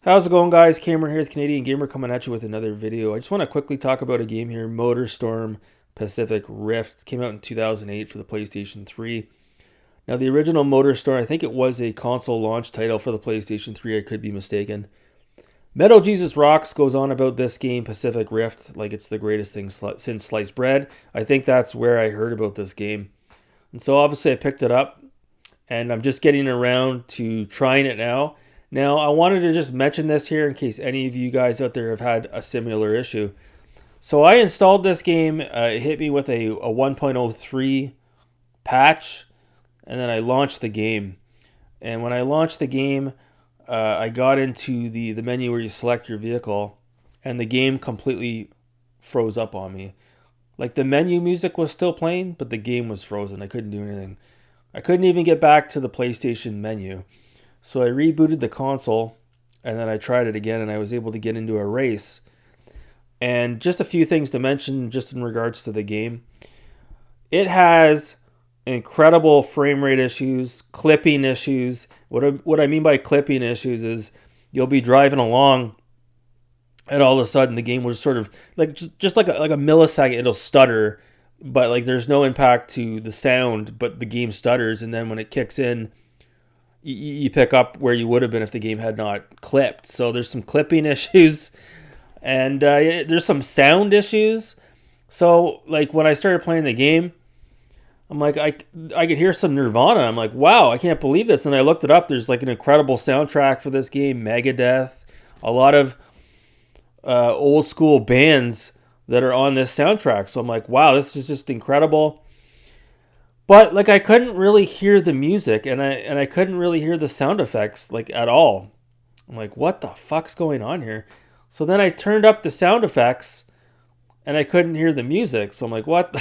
How's it going, guys? Cameron here, Canadian Gamer, coming at you with another video. I just want to quickly talk about a game here, MotorStorm Pacific Rift. It came out in 2008 for the PlayStation 3. Now, the original MotorStorm, I think it was a console launch title for the PlayStation 3. I could be mistaken. Metal Jesus Rocks goes on about this game, Pacific Rift, like it's the greatest thing since sliced bread. I think that's where I heard about this game. And so obviously I picked it up, and I'm just getting around to trying it now. Now, I wanted to just mention this here in case any of you guys out there have had a similar issue. So I installed this game. It hit me with a 1.03 patch, and then I launched the game. And when I launched the game, I got into the menu where you select your vehicle, and the game completely froze up on me. Like, the menu music was still playing, but the game was frozen. I couldn't do anything. I couldn't even get back to the PlayStation menu. So I rebooted the console, and then I tried it again, and I was able to get into a race. And just a few things to mention just in regards to the game. It has incredible frame rate issues, clipping issues. What I mean by clipping issues is you'll be driving along, and all of a sudden the game will sort of, like, just like a millisecond, it'll stutter, but like there's no impact to the sound, but the game stutters, and then when it kicks in, you pick up where you would have been if the game had not clipped. So there's some clipping issues, and there's some sound issues. So like when I started playing the game, I'm like, I could hear some Nirvana. I'm like, wow, I can't believe this. And I looked it up. There's like an incredible soundtrack for this game, Megadeth, a lot of old school bands that are on this soundtrack. So I'm like, wow, this is just incredible. But like I couldn't really hear the music, and I couldn't really hear the sound effects like at all. I'm like, what the fuck's going on here? So then I turned up the sound effects, and I couldn't hear the music. So I'm like, what?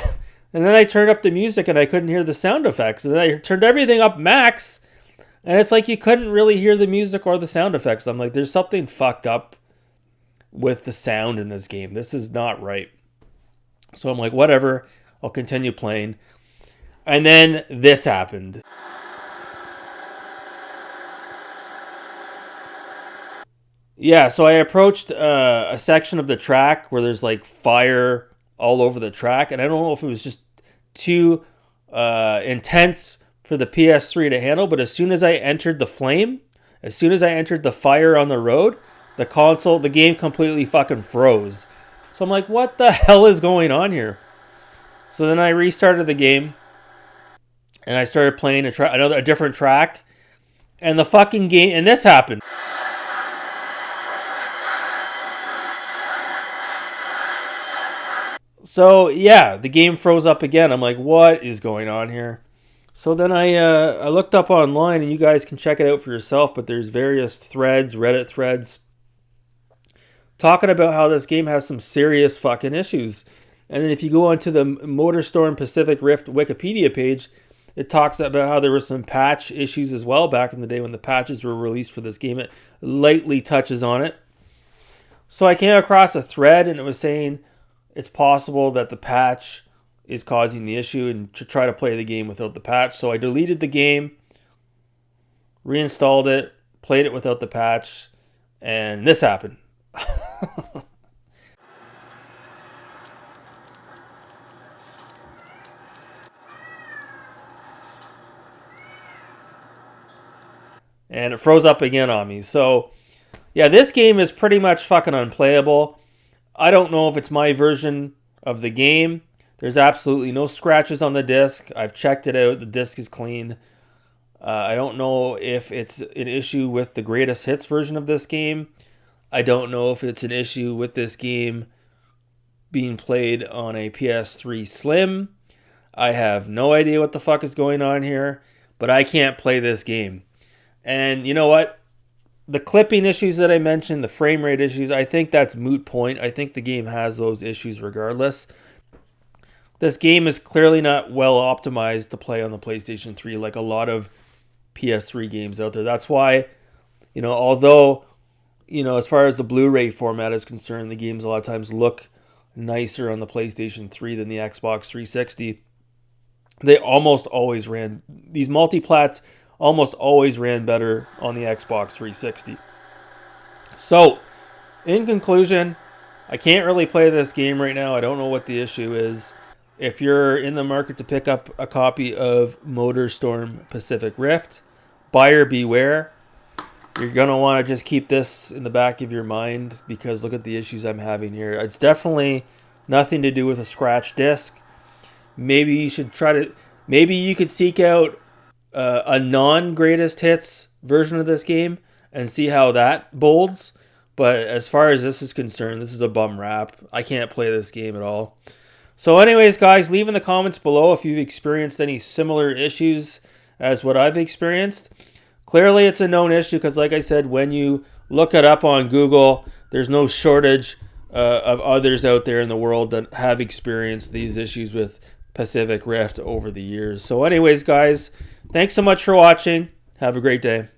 And then I turned up the music, and I couldn't hear the sound effects. And then I turned everything up max, and it's like you couldn't really hear the music or the sound effects. I'm like, there's something fucked up with the sound in this game. This is not right. So I'm like, whatever. I'll continue playing. And then this happened. Yeah, so I approached a section of the track where there's like fire all over the track, and I don't know if it was just too intense for the PS3 to handle, but as soon as I entered the flame, as soon as I entered the fire on the road, the game completely fucking froze. So I'm like, what the hell is going on here? So then I restarted the game, and I started playing a different track, and the fucking game, and this happened. So yeah, the game froze up again. I'm like, what is going on here? So then I looked up online, and you guys can check it out for yourself. But there's various threads, Reddit threads, talking about how this game has some serious fucking issues. And then if you go onto the MotorStorm Pacific Rift Wikipedia page, it talks about how there were some patch issues as well back in the day when the patches were released for this game. It lightly touches on it. So I came across a thread, and it was saying it's possible that the patch is causing the issue and to try to play the game without the patch. So I deleted the game, reinstalled it, played it without the patch, and this happened. And it froze up again on me. So, yeah, this game is pretty much fucking unplayable. I don't know if it's my version of the game. There's absolutely no scratches on the disc. I've checked it out. The disc is clean. I don't know if it's an issue with the greatest hits version of this game. I don't know if it's an issue with this game being played on a PS3 Slim. I have no idea what the fuck is going on here, but I can't play this game. And you know what? The clipping issues that I mentioned, the frame rate issues, I think that's moot point. I think the game has those issues regardless. This game is clearly not well optimized to play on the PlayStation 3 like a lot of PS3 games out there. That's why, although, as far as the Blu-ray format is concerned, the games a lot of times look nicer on the PlayStation 3 than the Xbox 360. These multiplats almost always ran better on the Xbox 360. So, in conclusion, I can't really play this game right now. I don't know what the issue is. If you're in the market to pick up a copy of MotorStorm Pacific Rift, buyer beware. You're going to want to just keep this in the back of your mind because look at the issues I'm having here. It's definitely nothing to do with a scratch disc. Maybe you should try to, maybe you could seek out a non-greatest hits version of this game and see how that bolds. But as far as this is concerned, this is a bum rap. I can't play this game at all. So anyways, guys, leave in the comments below if you've experienced any similar issues as what I've experienced. Clearly, it's a known issue because, like I said, when you look it up on Google, there's no shortage of others out there in the world that have experienced these issues with Pacific Rift over the years. So anyways, guys, thanks so much for watching. Have a great day.